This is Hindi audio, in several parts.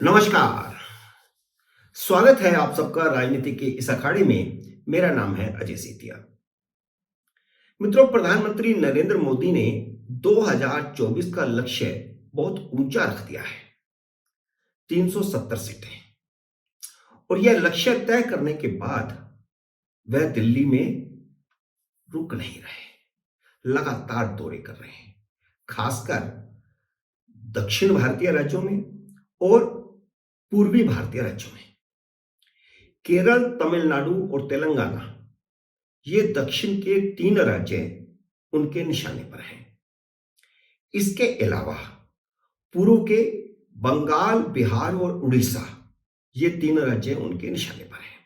नमस्कार। स्वागत है आप सबका राजनीति के इस अखाड़े में। मेरा नाम है अजय सेतिया। मित्रों, प्रधानमंत्री नरेंद्र मोदी ने 2024 का लक्ष्य बहुत ऊंचा रख दिया है, 370 सीटें। और यह लक्ष्य तय करने के बाद वह दिल्ली में रुक नहीं रहे, लगातार दौरे कर रहे हैं, खासकर दक्षिण भारतीय राज्यों में और पूर्वी भारतीय राज्यों में। केरल, तमिलनाडु और तेलंगाना, ये दक्षिण के 3 राज्य उनके निशाने पर हैं। इसके अलावा पूर्व के बंगाल, बिहार और उड़ीसा, ये 3 राज्य उनके निशाने पर हैं।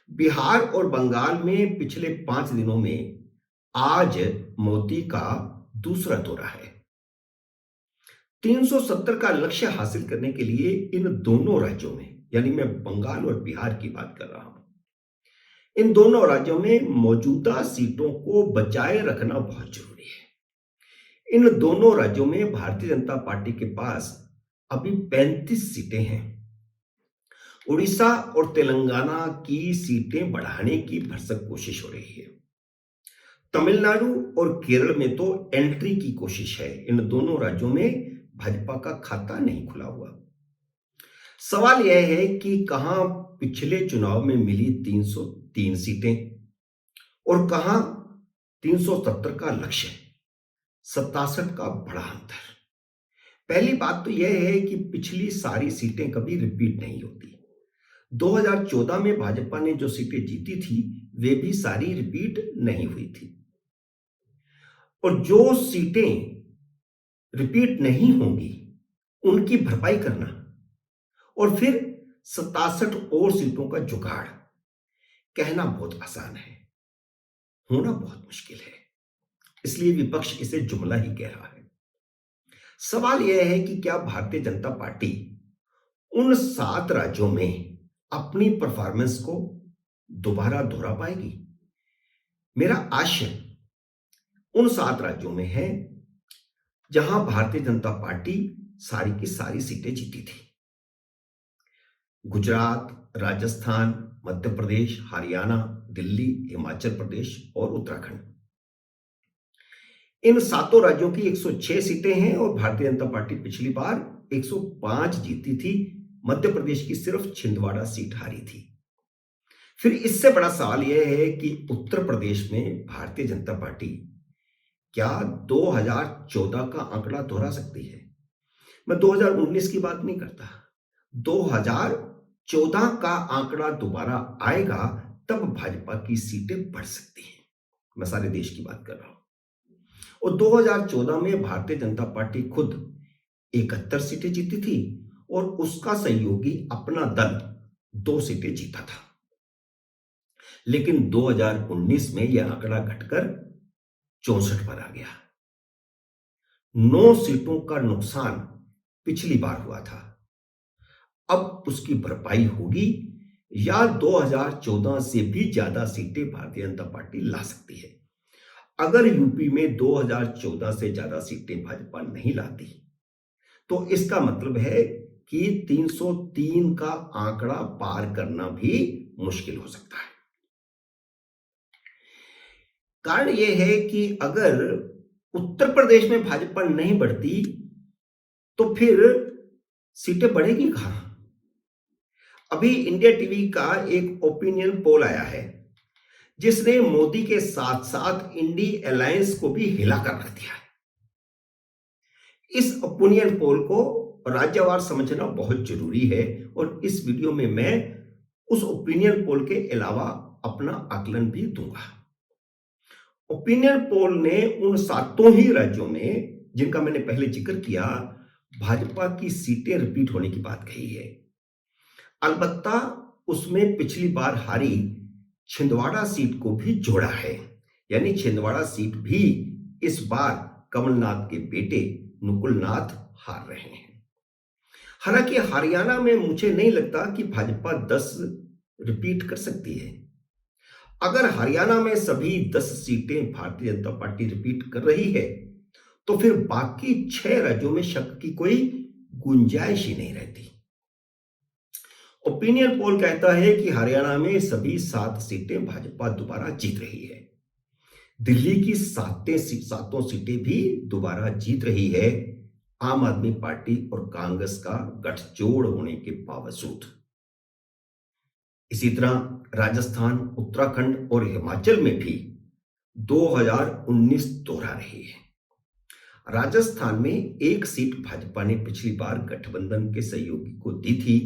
बिहार और बंगाल में पिछले 5 दिनों में आज मोदी का दूसरा दौरा है। 370 का लक्ष्य हासिल करने के लिए इन दोनों राज्यों में, यानी मैं बंगाल और बिहार की बात कर रहा हूं, इन दोनों राज्यों में मौजूदा सीटों को बचाए रखना बहुत जरूरी है। इन दोनों राज्यों में भारतीय जनता पार्टी के पास अभी 35 सीटें हैं। उड़ीसा और तेलंगाना की सीटें बढ़ाने की भरसक कोशिश हो रही है। तमिलनाडु और केरल में तो एंट्री की कोशिश है। इन दोनों राज्यों में भाजपा का खाता नहीं खुला हुआ। सवाल यह है कि कहां पिछले चुनाव में मिली 303 सीटें और कहां 370 का लक्ष्य, 67 का बड़ा अंतर। पहली बात तो यह है कि पिछली सारी सीटें कभी रिपीट नहीं होती। 2014 में भाजपा ने जो सीटें जीती थी वे भी सारी रिपीट नहीं हुई थी। और जो सीटें रिपीट नहीं होंगी उनकी भरपाई करना और फिर 67 और सीटों का जुगाड़, कहना बहुत आसान है, होना बहुत मुश्किल है। इसलिए विपक्ष इसे जुमला ही कह रहा है। सवाल यह है कि क्या भारतीय जनता पार्टी उन 7 राज्यों में अपनी परफॉर्मेंस को दोबारा दोहरा पाएगी? मेरा आशय उन 7 राज्यों में है जहां भारतीय जनता पार्टी सारी की सारी सीटें जीती थी। गुजरात, राजस्थान, मध्य प्रदेश, हरियाणा, दिल्ली, हिमाचल प्रदेश और उत्तराखंड। इन 7 राज्यों की 106 सीटें हैं और भारतीय जनता पार्टी पिछली बार 105 जीती थी। मध्य प्रदेश की सिर्फ छिंदवाड़ा सीट हारी थी। फिर इससे बड़ा सवाल यह है कि उत्तर प्रदेश में भारतीय जनता पार्टी क्या 2014 का आंकड़ा दोहरा सकती है? मैं 2019 की बात नहीं करता, 2014 का आंकड़ा दोबारा आएगा तब भाजपा की सीटें बढ़ सकती हैं। मैं सारे देश की बात कर रहा हूं। और 2014 में भारतीय जनता पार्टी खुद 71 सीटें जीती थी और उसका सहयोगी अपना दल 2 सीटें जीता था। लेकिन 2019 में यह आंकड़ा घटकर 64 पर आ गया। 9 सीटों का नुकसान पिछली बार हुआ था। अब उसकी भरपाई होगी या 2014 से भी ज्यादा सीटें भारतीय जनता पार्टी ला सकती है। अगर यूपी में 2014 से ज्यादा सीटें भाजपा नहीं लाती तो इसका मतलब है कि 303 का आंकड़ा पार करना भी मुश्किल हो सकता है। कारण यह है कि अगर उत्तर प्रदेश में भाजपा नहीं बढ़ती तो फिर सीटें बढ़ेगी कहां? अभी इंडिया टीवी का एक ओपिनियन पोल आया है जिसने मोदी के साथ साथ इंडी अलायंस को भी हिलाकर रख दिया है। इस ओपिनियन पोल को राज्यवार समझना बहुत जरूरी है और इस वीडियो में मैं उस ओपिनियन पोल के अलावा अपना आकलन भी दूंगा। ओपिनियन पोल ने उन 7 ही राज्यों में जिनका मैंने पहले जिक्र किया, भाजपा की सीटें रिपीट होने की बात कही है। अलबत्ता उसमें पिछली बार हारी छिंदवाड़ा सीट को भी जोड़ा है, यानी छिंदवाड़ा सीट भी इस बार कमलनाथ के बेटे नुकुलनाथ हार रहे हैं। हालांकि हरियाणा में मुझे नहीं लगता कि भाजपा 10 रिपीट कर सकती है। अगर हरियाणा में सभी 10 सीटें भारतीय जनता पार्टी रिपीट कर रही है तो फिर बाकी 6 राज्यों में शक की कोई गुंजाइश ही नहीं रहती। ओपिनियन पोल कहता है कि हरियाणा में सभी 7 सीटें भाजपा दोबारा जीत रही है। दिल्ली की सातों सीटें भी दोबारा जीत रही है, आम आदमी पार्टी और कांग्रेस का गठजोड़ होने के बावजूद। इसी तरह राजस्थान, उत्तराखंड और हिमाचल में भी 2019 दोहरा रही है। राजस्थान में एक सीट भाजपा ने पिछली बार गठबंधन के सहयोगी को दी थी।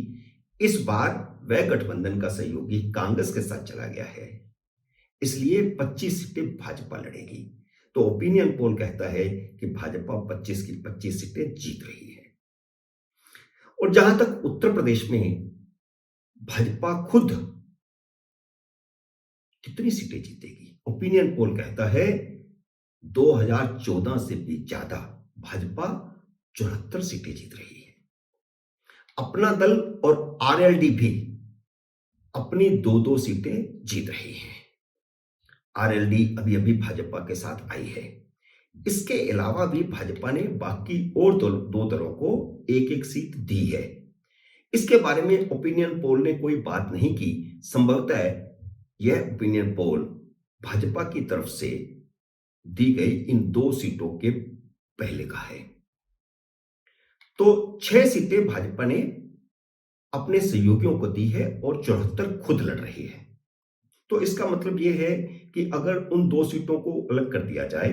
इस बार वह गठबंधन का सहयोगी कांग्रेस के साथ चला गया है, इसलिए 25 सीटें भाजपा लड़ेगी। तो ओपिनियन पोल कहता है कि भाजपा 25 की 25 सीटें जीत रही है। और जहां तक उत्तर प्रदेश में भाजपा खुद कितनी सीटें जीतेगी, ओपिनियन पोल कहता है 2014 से भी ज्यादा भाजपा 74 सीटें जीत रही है। अपना दल और आरएलडी भी अपनी 2-2 सीटें जीत रही हैं। आरएलडी अभी अभी भाजपा के साथ आई है। इसके अलावा भी भाजपा ने बाकी और दो दलों को एक एक सीट दी है। इसके बारे में ओपिनियन पोल ने कोई बात नहीं की। संभवतः यह ओपिनियन पोल भाजपा की तरफ से दी गई इन 2 सीटों के पहले का है। तो 6 सीटें भाजपा ने अपने सहयोगियों को दी है और 74 खुद लड़ रही है। तो इसका मतलब यह है कि अगर उन 2 सीटों को अलग कर दिया जाए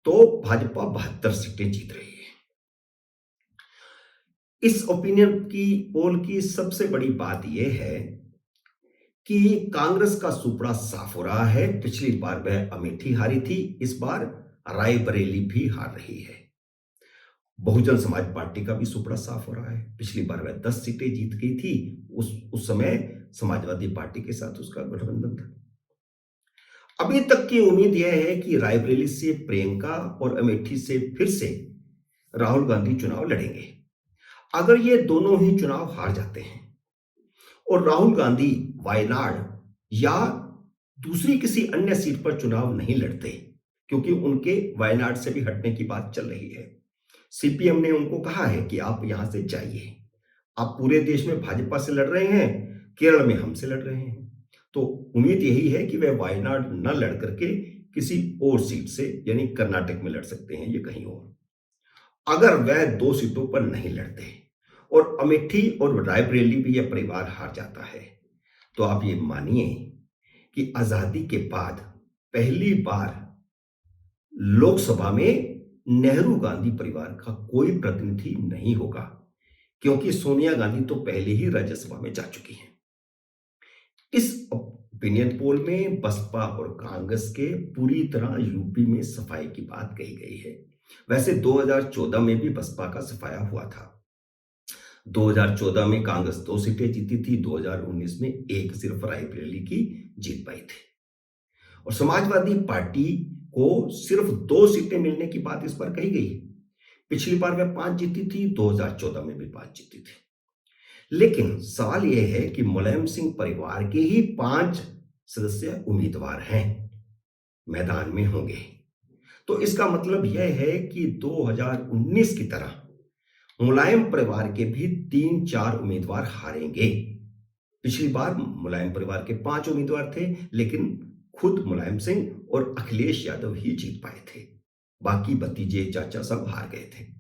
तो भाजपा 72 सीटें जीत रही है। इस ओपिनियन की पोल की सबसे बड़ी बात यह है कि कांग्रेस का सुपड़ा साफ हो रहा है। पिछली बार वह अमेठी हारी थी, इस बार रायबरेली भी हार रही है। बहुजन समाज पार्टी का भी सुपड़ा साफ हो रहा है। पिछली बार वह 10 सीटें जीत गई थी, उस समय समाजवादी पार्टी के साथ उसका गठबंधन था। अभी तक की उम्मीद यह है कि रायबरेली से प्रियंका और अमेठी से फिर से राहुल गांधी चुनाव लड़ेंगे। अगर ये दोनों ही चुनाव हार जाते हैं और राहुल गांधी वायनाड या दूसरी किसी अन्य सीट पर चुनाव नहीं लड़ते, क्योंकि उनके वायनाड से भी हटने की बात चल रही है। सीपीएम ने उनको कहा है कि आप यहां से जाइए, आप पूरे देश में भाजपा से लड़ रहे हैं, केरल में हमसे लड़ रहे हैं। तो उम्मीद यही है कि वह वायनाड न लड़ करके किसी और सीट से यानी कर्नाटक में लड़ सकते हैं या कहीं और। अगर वह 2 सीटों पर नहीं लड़ते और अमेठी और रायबरेली भी यह परिवार हार जाता है, तो आप ये मानिए कि आजादी के बाद पहली बार लोकसभा में नेहरू गांधी परिवार का कोई प्रतिनिधि नहीं होगा, क्योंकि सोनिया गांधी तो पहले ही राज्यसभा में जा चुकी हैं। इस ओपिनियन पोल में बसपा और कांग्रेस के पूरी तरह यूपी में सफाई की बात कही गई है। वैसे 2014 में भी बसपा का सफाया हुआ था। 2014 में कांग्रेस 2 सीटें जीती थी, 2019 में एक सिर्फ रायबरेली की जीत पाई थी। और समाजवादी पार्टी को सिर्फ 2 सीटें मिलने की बात इस बार कही गई। पिछली बार वह 5 जीती थी, 2014 में भी 5 जीती थी। लेकिन सवाल यह है कि मुलायम सिंह परिवार के ही 5 सदस्य उम्मीदवार हैं, मैदान में होंगे। तो इसका मतलब यह है कि 2019 की तरह मुलायम परिवार के भी 3-4 उम्मीदवार हारेंगे। पिछली बार मुलायम परिवार के 5 उम्मीदवार थे, लेकिन खुद मुलायम सिंह और अखिलेश यादव ही जीत पाए थे, बाकी भतीजे चाचा सब हार गए थे।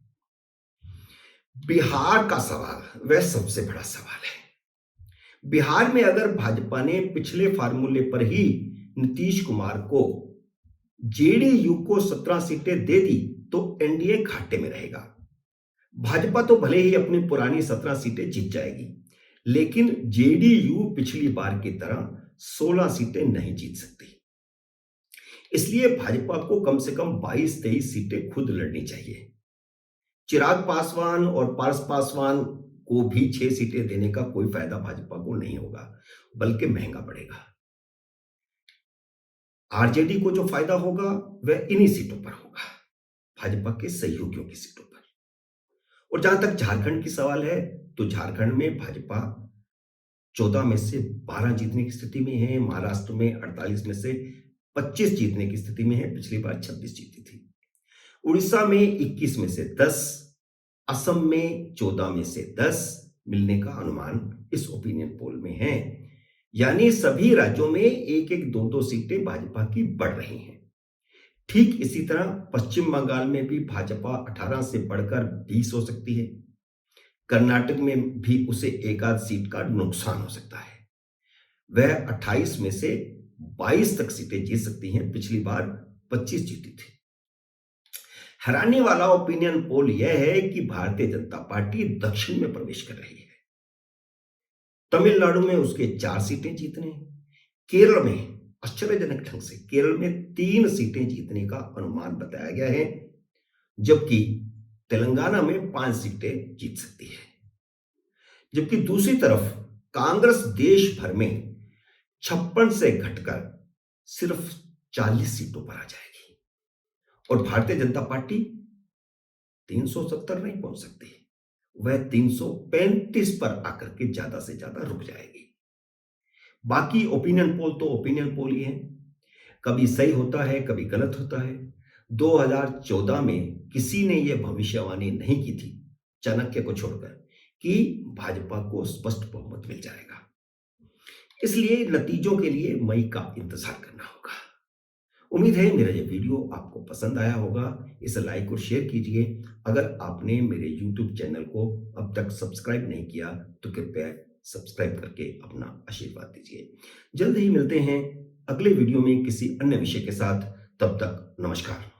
बिहार का सवाल वह सबसे बड़ा सवाल है। बिहार में अगर भाजपा ने पिछले फार्मूले पर ही नीतीश कुमार को, जेडीयू को 17 सीटें दे दी तो एनडीए घाटे में रहेगा। भाजपा तो भले ही अपनी पुरानी 17 सीटें जीत जाएगी, लेकिन जेडीयू पिछली बार की तरह 16 सीटें नहीं जीत सकती। इसलिए भाजपा को कम से कम 22-23 सीटें खुद लड़नी चाहिए। चिराग पासवान और पारस पासवान को भी 6 सीटें देने का कोई फायदा भाजपा को नहीं होगा, बल्कि महंगा पड़ेगा। आरजेडी को जो फायदा होगा वह इन्हीं सीटों पर होगा, भाजपा के सहयोगियों की सीटों पर। और जहां तक झारखंड की सवाल है, तो झारखंड में भाजपा 14 में से 12 जीतने की स्थिति में है। महाराष्ट्र में 48 में से 25 जीतने की स्थिति में है, पिछली बार 26 जीती थी। उड़ीसा में 21 में से 10, असम में 14 में से 10 मिलने का अनुमान इस ओपिनियन पोल में है। यानी सभी राज्यों में एक एक दो दो सीटें भाजपा की बढ़ रही हैं। ठीक इसी तरह पश्चिम बंगाल में भी भाजपा 18 से बढ़कर 20 हो सकती है। कर्नाटक में भी उसे एक आध सीट का नुकसान हो सकता है। वह 28 में से 22 तक सीटें जीत सकती हैं। पिछली बार 25 जीती थी। हैरानी वाला ओपिनियन पोल यह है कि भारतीय जनता पार्टी दक्षिण में प्रवेश कर रही है। तमिलनाडु में उसके 4 सीटें जीतने, केरल में आश्चर्यजनक ढंग से केरल में 3 सीटें जीतने का अनुमान बताया गया है, जबकि तेलंगाना में 5 सीटें जीत सकती है। जबकि दूसरी तरफ कांग्रेस देश भर में 56 से घटकर सिर्फ 40 सीटों पर आ जाएगी और भारतीय जनता पार्टी 370 नहीं पहुंच सकती, वह 335 पर आकर के ज्यादा से ज्यादा रुक जाएगी। बाकी ओपिनियन पोल तो ओपिनियन पोल ही है, कभी सही होता है कभी गलत होता है। 2014 में किसी ने यह भविष्यवाणी नहीं की थी, चाणक्य को छोड़कर, कि भाजपा को स्पष्ट बहुमत मिल जाएगा। इसलिए नतीजों के लिए मई का इंतजार करना होगा। उम्मीद है मेरा ये वीडियो आपको पसंद आया होगा। इसे लाइक और शेयर कीजिए। अगर आपने मेरे YouTube चैनल को अब तक सब्सक्राइब नहीं किया तो कृपया सब्सक्राइब करके अपना आशीर्वाद दीजिए। जल्द ही मिलते हैं अगले वीडियो में किसी अन्य विषय के साथ। तब तक नमस्कार।